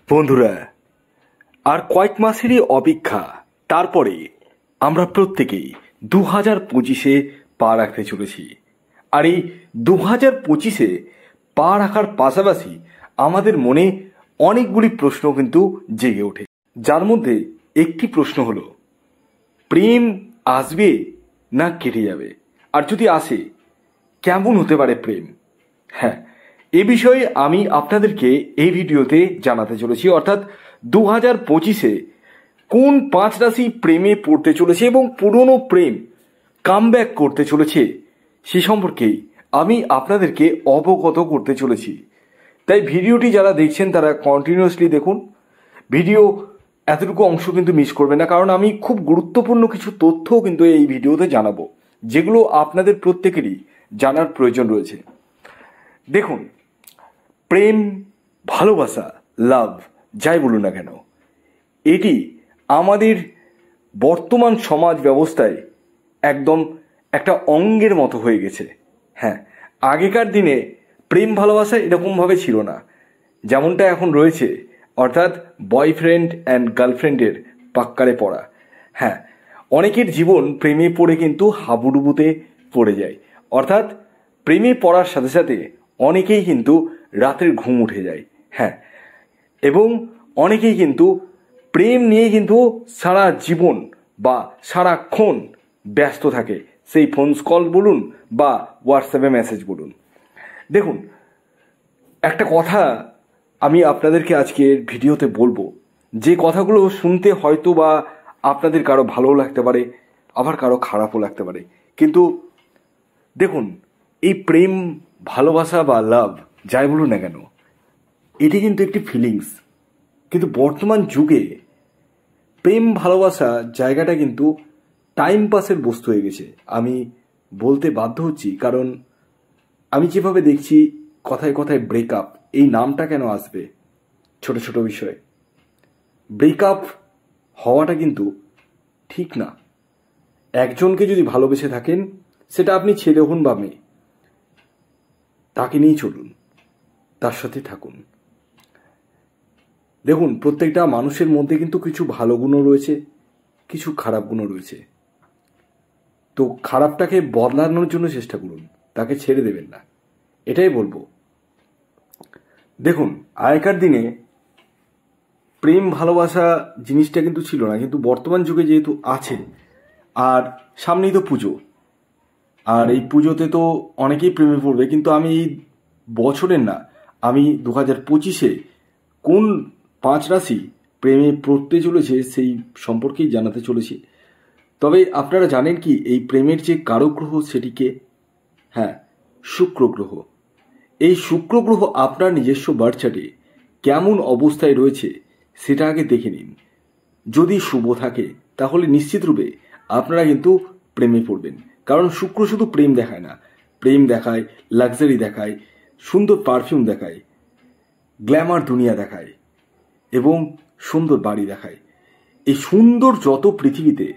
বন্ধুরা, আর কয়েক মাসেরই অপেক্ষা, তারপরে আমরা প্রত্যেকেই 2025-এ পা রাখতে চলেছি। আর এই 2025-এ পা রাখার পাশাপাশি আমাদের মনে অনেকগুলি প্রশ্ন কিন্তু জেগে ওঠে, যার মধ্যে একটি প্রশ্ন হলো, প্রেম আসবে না কেটে যাবে? আর যদি আসে, কেমন হতে পারে প্রেম? হ্যাঁ, এ বিষয়ে আমি আপনাদেরকে এই ভিডিওতে জানাতে চলেছি। অর্থাৎ 2025-এ কোন 5 রাশি প্রেমে পড়তে চলেছে এবং পুরনো প্রেম কামব্যাক করতে চলেছে, সে সম্পর্কেই আমি আপনাদেরকে অবগত করতে চলেছি। তাই ভিডিওটি যারা দেখছেন তারা কন্টিনিউয়াসলি দেখুন। ভিডিও এতটুকু অংশ কিন্তু মিস করবেন না, কারণ আমি খুব গুরুত্বপূর্ণ কিছু তথ্যও কিন্তু এই ভিডিওতে জানাবো, যেগুলো আপনাদের প্রত্যেকেরই জানার প্রয়োজন রয়েছে। দেখুন, প্রেম, ভালোবাসা, লাভ, যাই বলুন না কেন, এটি আমাদের বর্তমান সমাজ ব্যবস্থায় একদম একটা অঙ্গের মতো হয়ে গেছে। হ্যাঁ, আগেকার দিনে প্রেম ভালোবাসা এরকমভাবে ছিল না যেমনটা এখন রয়েছে, অর্থাৎ বয়ফ্রেন্ড অ্যান্ড গার্লফ্রেন্ডের পাক্কারে পড়া। হ্যাঁ, অনেকের জীবন প্রেমে পড়ে কিন্তু হাবুডুবুতে পড়ে যায়। অর্থাৎ প্রেমে পড়ার সাথে সাথে অনেকেই কিন্তু রাতের ঘুম উঠে যায়। হ্যাঁ, এবং অনেকেই কিন্তু প্রেম নিয়ে কিন্তু সারা জীবন বা সারাক্ষণ ব্যস্ত থাকে, সেই ফোন কল বলুন বা হোয়াটসঅ্যাপে মেসেজ বলুন। দেখুন, একটা কথা আমি আপনাদেরকে আজকের ভিডিওতে বলবো, যে কথাগুলো শুনতে হয়তো বা আপনাদের কারো ভালোও লাগতে পারে, আবার কারো খারাপও লাগতে পারে, কিন্তু দেখুন, এই প্রেম, ভালোবাসা বা লাভ, যাই বলুন না কেন, এটি কিন্তু একটি ফিলিংস। কিন্তু বর্তমান যুগে প্রেম ভালোবাসা জায়গাটা কিন্তু টাইম পাসের বস্তু হয়ে গেছে। আমি বলতে বাধ্য হচ্ছি, কারণ আমি যেভাবে দেখছি কথায় কথায় ব্রেকআপ, এই নামটা কেন আসবে? ছোট ছোট বিষয়ে ব্রেকআপ হওয়াটা কিন্তু ঠিক না। একজনকে যদি ভালোবেসে থাকেন, সেটা আপনি ছেলে হন বা মেয়ে, তাকে নিয়েই চলুন, তার সাথে থাকুন। দেখুন, প্রত্যেকটা মানুষের মধ্যে কিন্তু কিছু ভালো গুণও রয়েছে, কিছু খারাপ গুণও রয়েছে। তো খারাপটাকে বদলানোর জন্য চেষ্টা করুন, তাকে ছেড়ে দেবেন না, এটাই বলবো। দেখুন, আগেকার দিনে প্রেম ভালোবাসা জিনিসটা কিন্তু ছিল না, কিন্তু বর্তমান যুগে যেহেতু আছে, আর সামনেই তো পুজো, আর এই পুজোতে তো অনেকেই প্রেমে পড়বে। কিন্তু আমি এই বছরের না, আমি 2025-এ কোন 5 রাশি প্রেমে পড়তে চলেছে সেই সম্পর্কেই জানাতে চলেছি। তবে আপনারা জানেন কি, এই প্রেমের যে কারক গ্রহ সেটিকে, হ্যাঁ, শুক্র গ্রহ। এই শুক্র গ্রহ আপনার নিজস্ব বার্থ চার্টে কেমন অবস্থায় রয়েছে সেটা আগে দেখে নিন। যদি শুভ থাকে তাহলে নিশ্চিত রূপে আপনারা কিন্তু প্রেমে পড়বেন, কারণ শুক্র শুধু প্রেম দেখায় না, প্রেম দেখায়, লাক্সারি দেখায়, সুন্দর পারফিউম দেখায়, গ্ল্যামার দুনিয়া দেখায় এবং সুন্দর বাড়ি দেখায়। এই সুন্দর যত পৃথিবীতে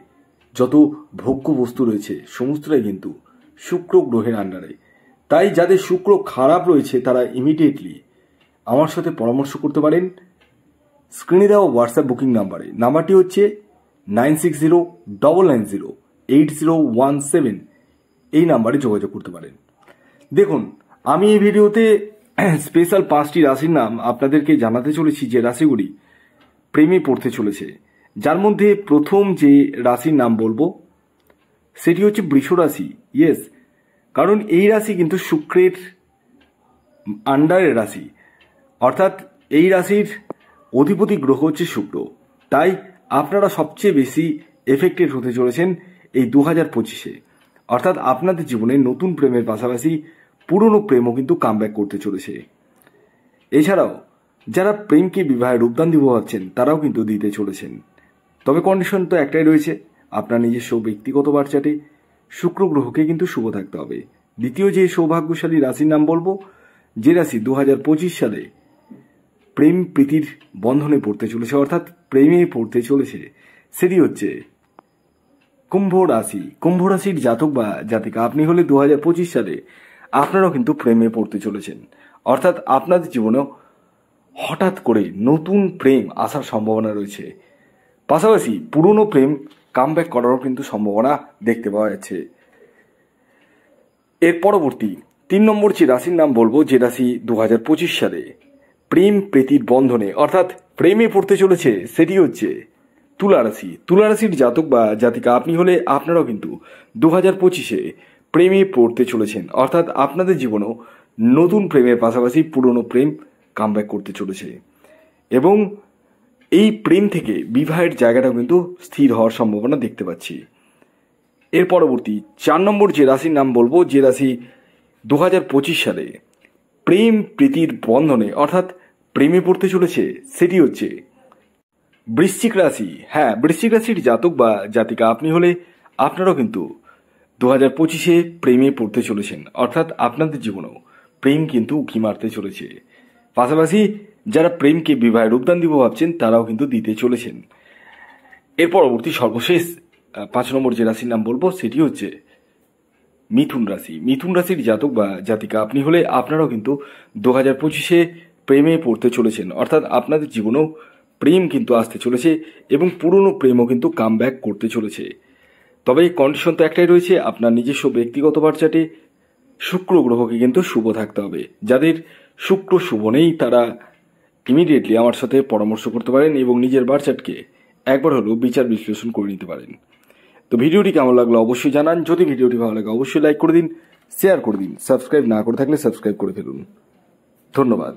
যত ভোগ্য বস্তু রয়েছে সমস্তটাই কিন্তু শুক্র গ্রহের আন্ডারে। তাই যাদের শুক্র খারাপ রয়েছে তারা ইমিডিয়েটলি আমার সাথে পরামর্শ করতে পারেন স্ক্রিনে দেওয়া হোয়াটসঅ্যাপ বুকিং নাম্বারে। নাম্বারটি হচ্ছে 9609908017। এই নাম্বারে যোগাযোগ করতে পারেন। দেখুন, আমি এই ভিডিওতে স্পেশাল 5টি রাশির নাম আপনাদেরকে জানাতে চলেছি, যে রাশিগুলি প্রেমে পড়তে চলেছে। যার মধ্যে প্রথম যে রাশির নাম বলবো সেটি হচ্ছে বৃষ রাশি। ইয়েস, কারণ এই রাশি কিন্তু শুক্রের আন্ডারের রাশি, অর্থাৎ এই রাশির অধিপতি গ্রহ হচ্ছে শুক্র। তাই আপনারা সবচেয়ে বেশি এফেক্টেড হতে চলেছেন এই 2025-এ। অর্থাৎ আপনাদের জীবনে নতুন প্রেমের পাশাপাশি পুরনো প্রেমও কিন্তু কামব্যাক করতে চলেছে। এছাড়াও যারা প্রেমকে বিবাহের রূপদান দিব ভাবছেন তারাও কিন্তু দিতে চলেছেন। তবে কন্ডিশন তো একটাই রয়েছে, আপনার নিজস্ব ব্যক্তিগত বার্থ চার্টে শুক্র গ্রহকে কিন্তু শুভ থাকতে হবে। দ্বিতীয় যে সৌভাগ্যশালী রাশির নাম বলবো, যে রাশি 2025 সালে প্রেম প্রীতির বন্ধনে পড়তে চলেছে, অর্থাৎ প্রেমে পড়তে চলেছে, সেটি হচ্ছে কুম্ভ রাশি। কুম্ভ রাশির জাতক বা জাতিকা আপনি হলে 2025 সালে আপনারাও কিন্তু প্রেমে পড়তে চলেছেন। অর্থাৎ আপনাদের জীবনেও হঠাৎ করে নতুন প্রেম আসার সম্ভাবনা রয়েছে। পাশাপাশি পুরনো প্রেম কামব্যাক করারও কিন্তু সম্ভাবনা দেখতে পাওয়া যাচ্ছে। এর পরবর্তী 3 নম্বর যে রাশির নাম বলবো, যে রাশি 2025 সালে প্রেম প্রীতির বন্ধনে অর্থাৎ প্রেমে পড়তে চলেছে, সেটি হচ্ছে তুলা রাশি। তুলা রাশির জাতক বা জাতিকা আপনি হলে আপনারাও কিন্তু 2025-এ প্রেমে পড়তে চলেছেন, অর্থাৎ আপনাদের জীবনেও নতুন প্রেমের পাশাপাশি পুরনো প্রেম কামব্যাক করতে চলেছে এবং এই প্রেম থেকে বিবাহের জায়গাটাও কিন্তু স্থির হওয়ার সম্ভাবনা দেখতে পাচ্ছি। এর পরবর্তী 4 নম্বর যে রাশির নাম বলবো, যে রাশি 2025 সালে প্রেম প্রীতির বন্ধনে অর্থাৎ প্রেমে পড়তে চলেছে, সেটি হচ্ছে বৃশ্চিক রাশি। হ্যাঁ, বৃশ্চিক রাশির জাতক বা জাতিকা আপনি হলে আপনারাও কিন্তু 2025-এ প্রেমে পড়তে চলেছেন, অর্থাৎ আপনাদের জীবনেও প্রেম কিন্তু উঁকি মারতে চলেছে। পাশাপাশি যারা প্রেমকে বিবাহের রূপদান দিব ভাবছেন, তারাও কিন্তু দিতে চলেছেন। এর পরবর্তী সর্বশেষ 5 নম্বর যে রাশির নাম বলবো, সেটি হচ্ছে মিথুন রাশি। মিথুন রাশির জাতক বা জাতিকা আপনি হলে আপনারাও কিন্তু 2025-এ প্রেমে পড়তে চলেছেন, অর্থাৎ আপনাদের জীবনেও প্রেম কিন্তু আসতে চলেছে এবং পুরনো প্রেমও কিন্তু কামব্যাক করতে চলেছে। তবে কন্ডিশন তো একটাই রয়েছে, আপনার নিজস্ব ব্যক্তিগত বার্চাটে শুক্র গ্রহকে কিন্তু শুভ থাকতে হবে। যাদের শুক্র শুভ নেই তারা ইমিডিয়েটলি আমার সাথে পরামর্শ করতে পারেন এবং নিজের বার্চাটকে একবার হলেও বিচার বিশ্লেষণ করে নিতে পারেন। তো ভিডিওটি কেমন লাগলো অবশ্যই জানান। যদি ভিডিওটি ভালো লাগে অবশ্যই লাইক করে দিন, শেয়ার করে দিন, সাবস্ক্রাইব না করে থাকলে সাবস্ক্রাইব করে ফেলুন। ধন্যবাদ।